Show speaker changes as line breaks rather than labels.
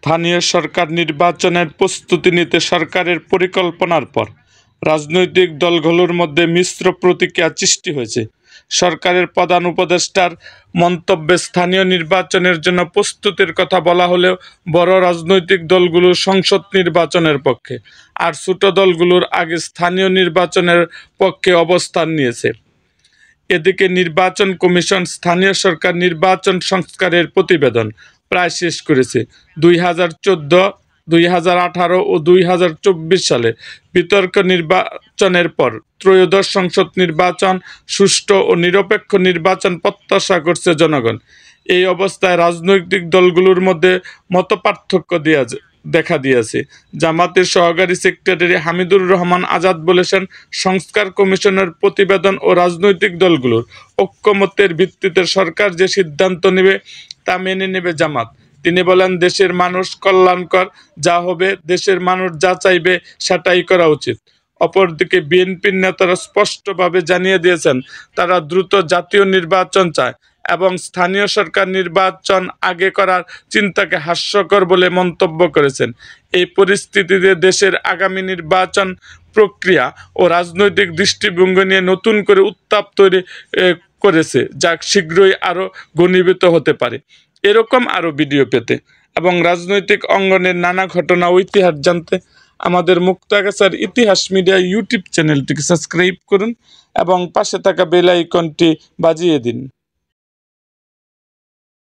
স্থানীয় সরকার নির্বাচনের প্রস্তুতি নিতে সরকারের পরিকল্পনার পর রাজনৈতিক দলগুলোর মধ্যে মিশ্র প্রতিক্রিয়া সৃষ্টি হয়েছে। সরকারের প্রধান উপদেষ্টার মন্তব্যে স্থানীয় নির্বাচনের জন্য প্রস্তুতির কথা বলা হলেও বড় রাজনৈতিক দলগুলো সংসদ নির্বাচনের পক্ষে, আর ছোট দলগুলোর আগে স্থানীয় নির্বাচনের পক্ষে অবস্থান নিয়েছে। এদিকে নির্বাচন কমিশন স্থানীয় সরকার নির্বাচন সংস্কারের প্রতিবেদন প্রায় শেষ করেছে। 2014, 2018 ও 2024 সালে বিতর্ক নির্বাচনের পর ত্রয়োদশ সংসদ নির্বাচন, সুষ্ঠু ও নিরপেক্ষ নির্বাচন প্রত্যাশা করছে জনগণ। এই অবস্থায় রাজনৈতিক দলগুলোর মধ্যে মতপার্থক্য দেখা দিয়েছে। জামাতের সহকারী সেক্রেটারি হামিদুর রহমান আজাদ বলেছেন, সংস্কার কমিশনের প্রতিবেদন ও রাজনৈতিক দলগুলোর ঐক্যমত্যের ভিত্তিতে সরকার যে সিদ্ধান্ত নেবে তা মেনে নেবে জামাত। তিনি বলেন, দেশের মানুষ কল্যাণকর যা হবে, দেশের মানুষ যা চাইবে সেটাই করা উচিত। অপরদিকে বিএনপির নেতারা স্পষ্টভাবে জানিয়ে দিয়েছেন তারা দ্রুত জাতীয় নির্বাচন চায় এবং স্থানীয় সরকার নির্বাচন আগে করার চিন্তাকে হাস্যকর বলে মন্তব্য করেছেন। এই পরিস্থিতিতে দেশের আগামী নির্বাচন প্রক্রিয়া ও রাজনৈতিক দৃষ্টিভঙ্গি নিয়ে নতুন করে উত্তাপ তৈরি করেছে, যা শীঘ্রই আরও ঘনীভূত হতে পারে। এরকম আরও ভিডিও পেতে এবং রাজনৈতিক অঙ্গনের নানা ঘটনা ও ইতিহাস জানতে আমাদের মুক্তাগাছার ইতিহাস মিডিয়া ইউটিউব চ্যানেলটিকে সাবস্ক্রাইব করুন এবং পাশে থাকা বেল আইকনটি বাজিয়ে দিন।